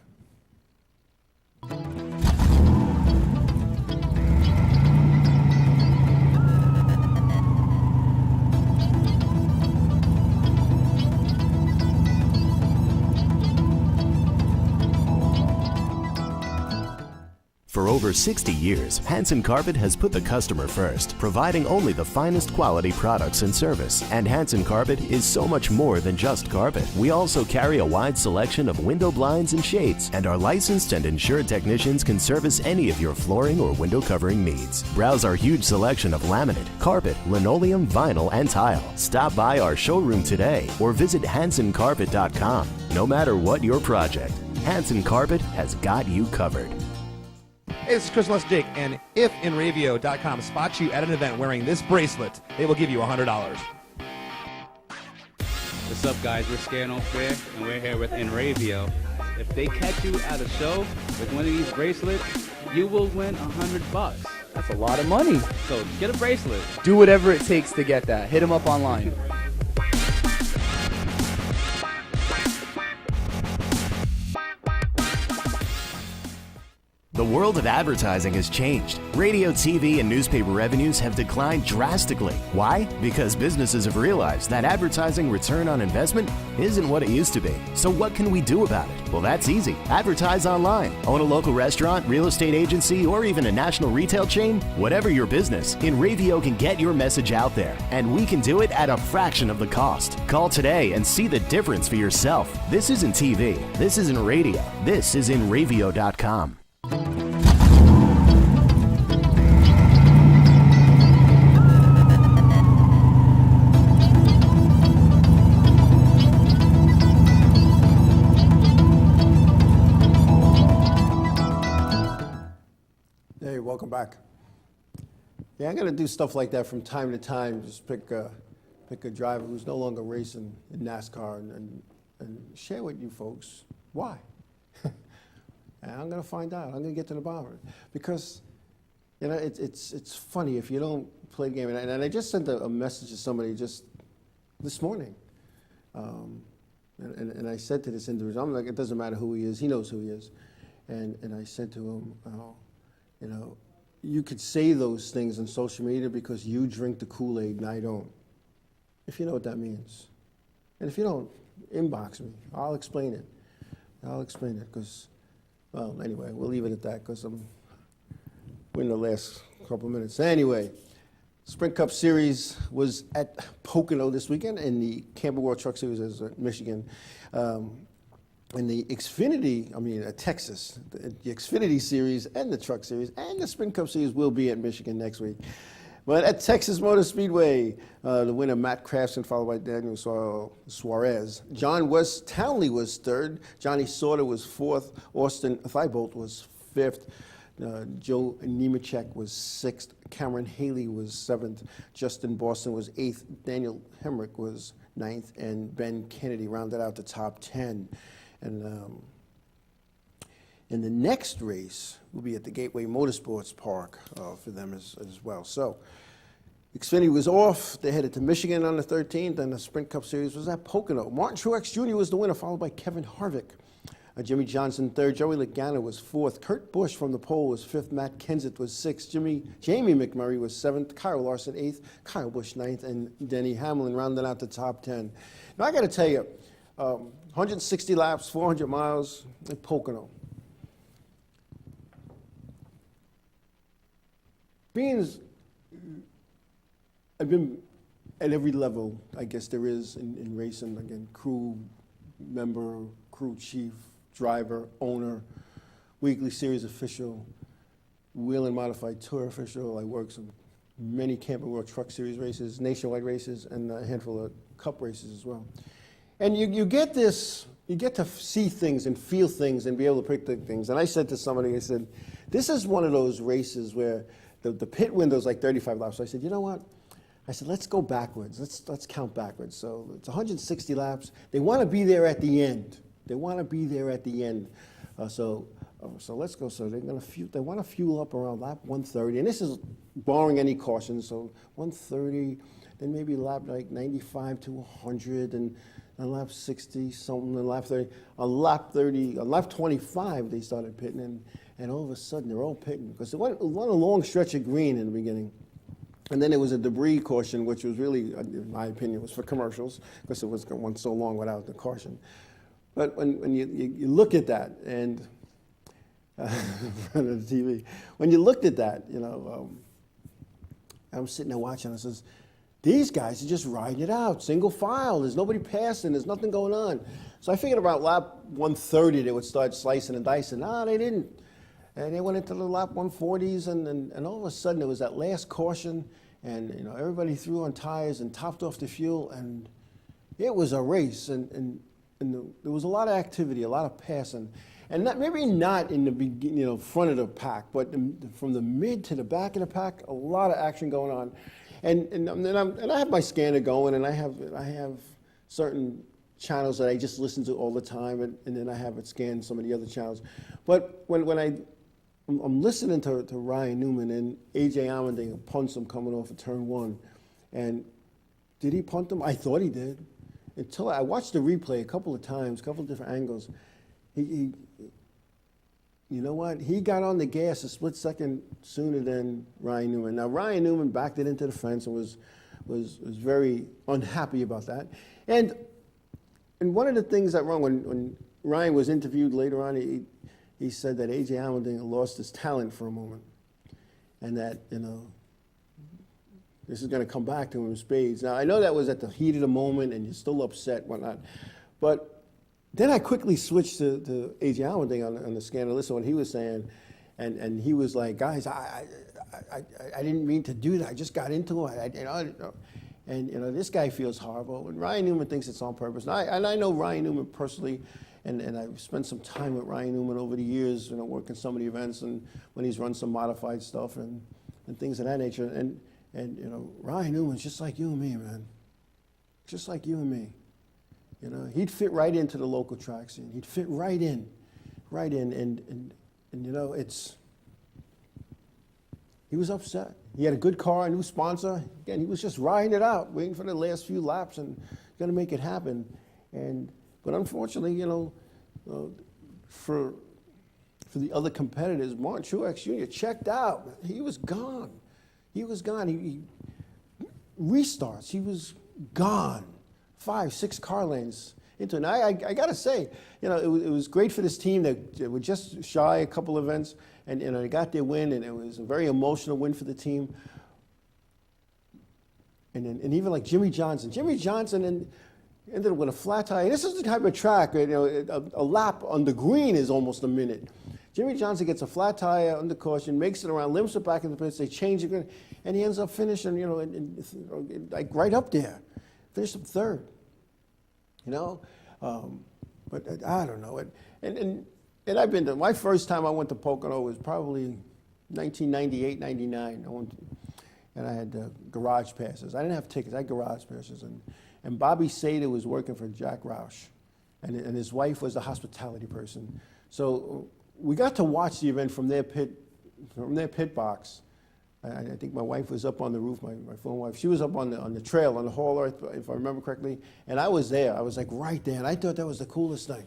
C: For over 60 years, Hanson Carpet has put the customer first, providing only the finest quality products and service. And Hanson Carpet is so much more than just carpet. We also carry a wide selection of window blinds and shades, and our licensed and insured technicians can service any of your flooring or window covering needs. Browse our huge selection of laminate, carpet, linoleum, vinyl, and tile. Stop by our showroom today or visit HansonCarpet.com. No matter what your project, Hanson Carpet has got you covered.
B: Hey, this is Chris Les Jake, and if Inravio.com spots you at an event wearing this bracelet, they will give you $100.
I: What's up, guys? We're Scare No Fair, and we're here with Inravio. If they catch you at a show with one of these bracelets, you will win $100.
J: That's a lot of money.
I: So get a bracelet.
J: Do whatever it takes to get that. Hit them up online.
C: The world of advertising has changed. Radio, TV, and newspaper revenues have declined drastically. Why? Because businesses have realized that advertising return on investment isn't what it used to be. So what can we do about it? Well, that's easy. Advertise online. Own a local restaurant, real estate agency, or even a national retail chain? Whatever your business, Inravio can get your message out there. And we can do it at a fraction of the cost. Call today and see the difference for yourself. This isn't TV. This isn't radio. This is Inravio.com.
A: Hey, welcome back. Yeah, I'm going to do stuff like that from time to time. Just pick a driver who's no longer racing in NASCAR and share with you folks why. And I'm going to find out. I'm going to get to the bottom of it. Because, you know, it's funny if you don't play the game. And I just sent a message to somebody just this morning. And I said to this individual, I'm like, it doesn't matter who he is. He knows who he is. And I said to him, you know, you could say those things on social media because you drink the Kool-Aid and I don't. If you know what that means. And if you don't, inbox me. I'll explain it. I'll explain it because... Well, anyway, we'll leave it at that because we're in the last couple of minutes. Anyway, Sprint Cup Series was at Pocono this weekend, and the Campbell World Truck Series is at Michigan. And the Xfinity, at Texas, the Xfinity Series and the Truck Series and the Sprint Cup Series will be at Michigan next week. But at Texas Motor Speedway, the winner, Matt Crafton, followed by Daniel Suarez. John West Townley was third. Johnny Sauter was fourth. Austin Thibault was fifth. Joe Nemechek was sixth. Cameron Haley was seventh. Justin Boston was eighth. Daniel Hemrick was ninth. And Ben Kennedy rounded out the top 10. And in the next race will be at the Gateway Motorsports Park for them as well. So Xfinity was off. They headed to Michigan on the 13th, and the Sprint Cup Series was at Pocono. Martin Truex Jr. was the winner, followed by Kevin Harvick. Jimmy Johnson third, Joey Logano was fourth, Kurt Busch from the pole was fifth, Matt Kenseth was sixth, Jamie McMurray was seventh, Kyle Larson eighth, Kyle Busch ninth, and Denny Hamlin rounded out the top 10. Now I got to tell you, 160 laps, 400 miles at Pocono. I've been at every level, I guess there is in racing, again, crew member, crew chief, driver, owner, weekly series official, wheel and modified tour official. I work some many Camping World Truck Series races, nationwide races, and a handful of cup races as well. And you get this, you get to see things and feel things and be able to predict things. And I said to somebody, I said, this is one of those races where the pit window is like 35 laps. So I said, you know what? I said, let's go backwards. Let's count backwards. So it's 160 laps. They want to be there at the end. They want to be there at the end. So let's go. So they want to fuel up around lap 130, and this is barring any cautions. So 130, then maybe lap like 95 to 100, and on lap 60 something, and lap 30. On lap 25 they started pitting, and all of a sudden they're all pitting because they went a long stretch of green in the beginning. And then there was a debris caution, which was really, in my opinion, was for commercials because it was going so long without the caution. But when you look at that, and in front of the TV, when you looked at that, I'm sitting there watching, and I says, these guys are just riding it out, single file. There's nobody passing. There's nothing going on. So I figured about lap 130 they would start slicing and dicing. No, they didn't. And they went into the lap 140s, and all of a sudden there was that last caution, and everybody threw on tires and topped off the fuel, and it was a race, and there was a lot of activity, a lot of passing, and maybe not in the front of the pack, but from the mid to the back of the pack, a lot of action going on, and I have my scanner going, and I have certain channels that I just listen to all the time, and then I have it scan some of the other channels, but when I'm listening to Ryan Newman, and A.J. Allmendinger punts him coming off of turn one. And did he punt him? I thought he did. Until I watched the replay a couple of times, a couple of different angles. You know what? He got on the gas a split second sooner than Ryan Newman. Now, Ryan Newman backed it into the fence and was very unhappy about that. And one of the things that wrong, when Ryan was interviewed later on, he said that A.J. Allmendinger lost his talent for a moment, and that, this is going to come back to him in spades. Now, I know that was at the heat of the moment, and you're still upset, whatnot, but then I quickly switched to A.J. Allmendinger on the scanner, listen to what he was saying, and he was like, guys, I didn't mean to do that. I just got into it. And this guy feels horrible, and Ryan Newman thinks it's on purpose. And I know Ryan Newman personally. And I've spent some time with Ryan Newman over the years, working some of the events and when he's run some modified stuff and things of that nature. And Ryan Newman's just like you and me, man. Just like you and me. He'd fit right into the local track scene. He'd fit right in. And he was upset. He had a good car, a new sponsor. Again, he was just riding it out, waiting for the last few laps and going to make it happen. But unfortunately, for the other competitors, Martin Truex Jr. checked out. He was gone. He restarts. He was gone. 5, 6 car lanes into it. And I got to say, it was great for this team. They were just shy a couple events, and they got their win, and it was a very emotional win for the team. And even like Jimmy Johnson ended up with a flat tire. This is the type of track, a lap on the green is almost a minute. Jimmy Johnson gets a flat tire under caution, makes it around, limps it back in the pits, they change it, and he ends up finishing, like right up there. Finished up third, But I don't know. And I've been to, my first time I went to Pocono was probably 1998, 99. And I had garage passes. I didn't have tickets, I had garage passes. And Bobby Sater was working for Jack Roush, and his wife was a hospitality person. So we got to watch the event from their pit box I think my wife was up on the roof, my former wife. She was up on the trail, on the hauler, if I remember correctly. And I was there. I was like right there. And I thought that was the coolest thing.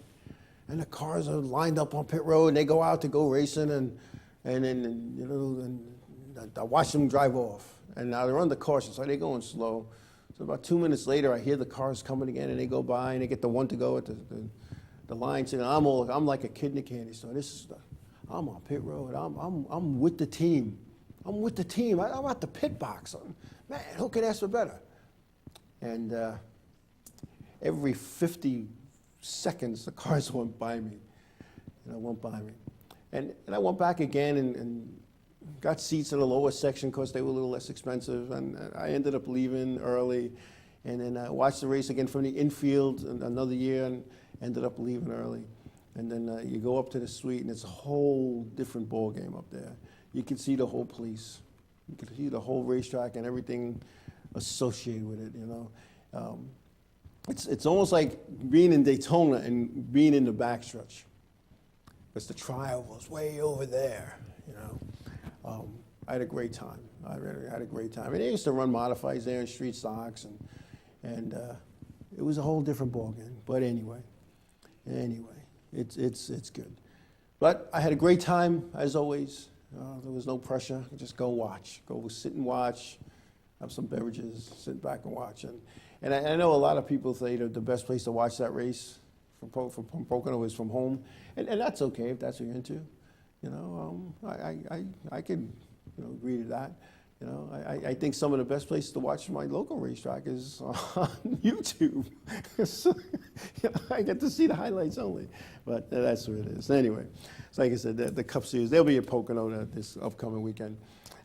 A: And the cars are lined up on pit road, and they go out to go racing, and then, you know, and I watch them drive off. And now they're under caution, so they're going slow. So about 2 minutes later, I hear the cars coming again, and they go by, and they get the one to go at the line. So I'm like a kid in a candy store. I'm on pit road. I'm with the team. I'm with the team. I'm at the pit box. Man, who could ask for better? And every 50 seconds, the cars went by me. And I went back again and got seats in the lower section because they were a little less expensive. And I ended up leaving early. And then I watched the race again from the infield another year and ended up leaving early. And then you go up to the suite, and it's a whole different ball game up there. You can see the whole police. You can see the whole racetrack and everything associated with it, you know. It's almost like being in Daytona and being in the backstretch. Because the trial was way over there, you know. I had a great time. I really had a great time. And they used to run modifieds there in street stocks, and it was a whole different ballgame. But anyway, it's good. But I had a great time, as always. There was no pressure. Just go watch. Go sit and watch. Have some beverages. Sit back and watch. And I know a lot of people say that the best place to watch that race from Pocono is from home, and that's okay if that's what you're into. You know, I could, you know, agree to that. You know, I think some of the best places to watch my local racetrack is on YouTube. So, you know, I get to see the highlights only, but that's what it is. Anyway, so like I said, the Cup Series, they'll be at Pocono this upcoming weekend.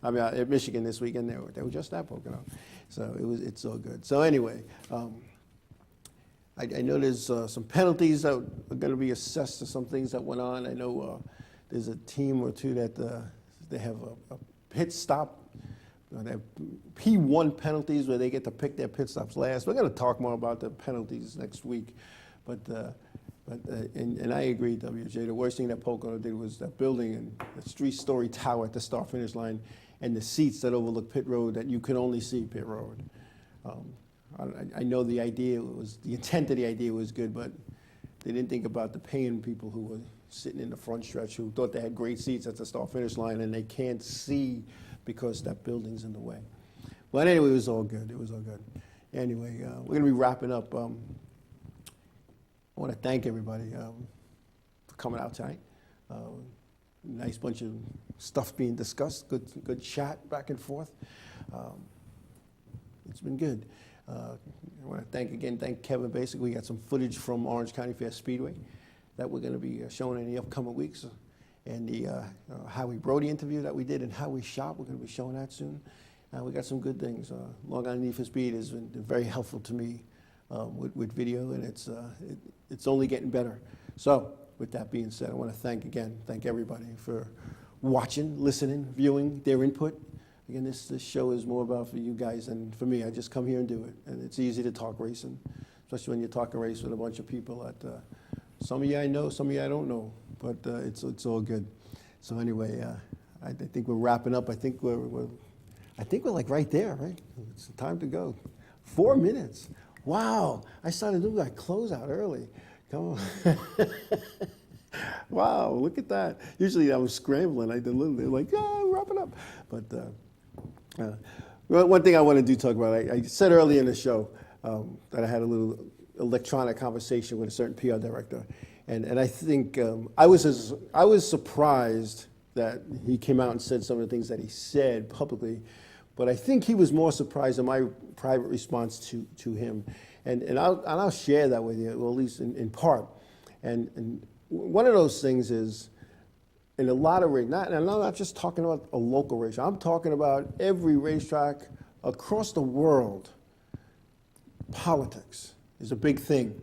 A: I mean, at Michigan this weekend, they were just at Pocono. So it's all good. So anyway, I know there's some penalties that are going to be assessed to some things that went on. I know there's a team or two that they have a pit stop. They have P1 penalties where they get to pick their pit stops last. We're going to talk more about the penalties next week. But I agree, WJ. The worst thing that Pocono did was that building and the 3-story tower at the start-finish line and the seats that overlook pit road that you could only see pit road. I know the intent of the idea was good, but they didn't think about the paying people who were sitting in the front stretch who thought they had great seats at the start-finish line and they can't see because that building's in the way. But anyway, it was all good. It was all good. Anyway, we're going to be wrapping up. I want to thank everybody for coming out tonight. Nice bunch of stuff being discussed. Good chat back and forth. It's been good. I want to thank Kevin. Basically, we got some footage from Orange County Fair Speedway that we're going to be showing in the upcoming weeks. And the Howie Brody interview that we did and how we shot, we're going to be showing that soon. We got some good things. Long Island Need for Speed has been very helpful to me with video, and it's only getting better. So with that being said, I want to thank everybody for watching, listening, viewing, their input. Again, this show is more about for you guys than for me. I just come here and do it, and it's easy to talk racing, especially when you're talking race with a bunch of people that some of you I know, some of you I don't know, but it's all good. So anyway, I think we're wrapping up. I think we're like right there, right? It's time to go. 4 minutes. Wow! I started doing that closeout early. Come on. Wow! Look at that. Usually I was scrambling. I did literally like, wrap it up. But one thing I want to talk about. I said earlier in the show that I had a little electronic conversation with a certain PR director, and I think I was surprised that he came out and said some of the things that he said publicly, but I think he was more surprised at my private response to him, and I'll share that with you, well, at least in part, and one of those things is in a lot of races, and I'm not just talking about a local race, I'm talking about every racetrack across the world. Politics is a big thing.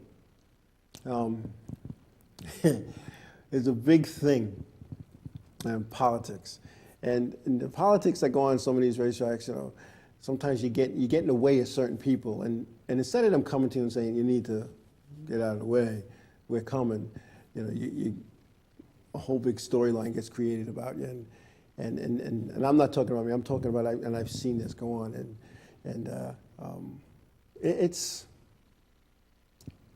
A: It's a big thing, politics. And the politics that go on some of these racetracks, you know, sometimes you get in the way of certain people. And instead of them coming to you and saying, you need to get out of the way, we're coming, you know, a whole big storyline gets created about you. And I'm not talking about me. I'm talking about, and I've seen this go on, it's,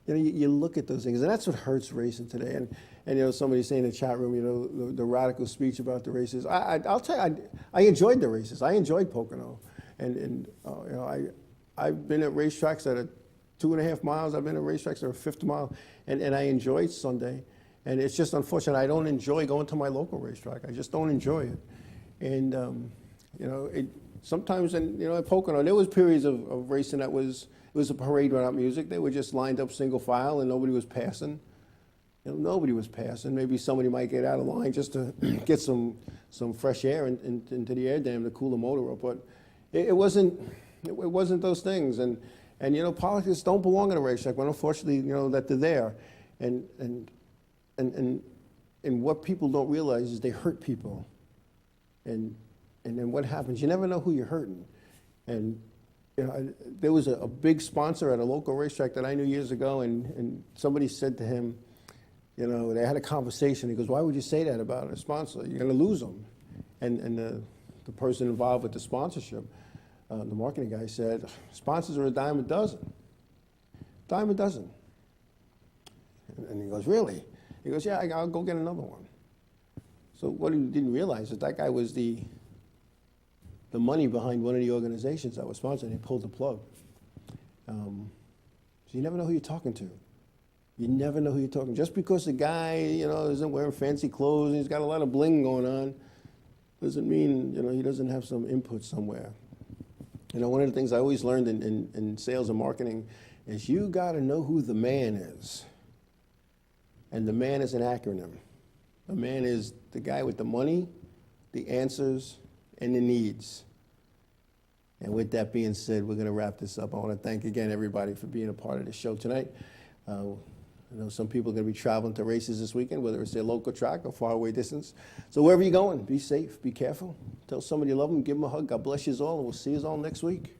A: you know, you look at those things, and that's what hurts racing today. And you know, somebody saying in the chat room, you know, the radical speech about the races. I'll tell you, I enjoyed the races. I enjoyed Pocono, and you know, I've been at racetracks that are 2.5 miles. I've been at racetracks that are 50 miles, and I enjoyed Sunday. And it's just unfortunate I don't enjoy going to my local racetrack. I just don't enjoy it. And you know, sometimes, you know, at Pocono, there was periods of racing that it was a parade without music. They were just lined up single file, and nobody was passing. You know, nobody was passing. Maybe somebody might get out of line just to get some fresh air into the air dam to cool the motor up. But it wasn't those things. And you know, politics don't belong in a racetrack. But unfortunately, you know, that they're there. And what people don't realize is they hurt people. And then what happens? You never know who you're hurting. And you know, there was a big sponsor at a local racetrack that I knew years ago, and somebody said to him, you know, they had a conversation. He goes, "Why would you say that about a sponsor? You're going to lose them." And the person involved with the sponsorship, the marketing guy, said, "Sponsors are a dime a dozen. Dime a dozen." And he goes, "Really?" He goes, "Yeah, I'll go get another one." So what he didn't realize is that guy was the money behind one of the organizations that was sponsoring. He pulled the plug. So you never know who you're talking to. You never know who you're talking to. Just because the guy, you know, isn't wearing fancy clothes and he's got a lot of bling going on, doesn't mean, you know, he doesn't have some input somewhere. You know, one of the things I always learned in sales and marketing is you got to know who the man is. And the man is an acronym. The man is the guy with the money, the answers, and the needs. And with that being said, we're going to wrap this up. I want to thank again everybody for being a part of the show tonight. I know some people are going to be traveling to races this weekend, whether it's their local track or far away distance. So wherever you're going, be safe, be careful. Tell somebody you love them, give them a hug. God bless you all, and we'll see you all next week.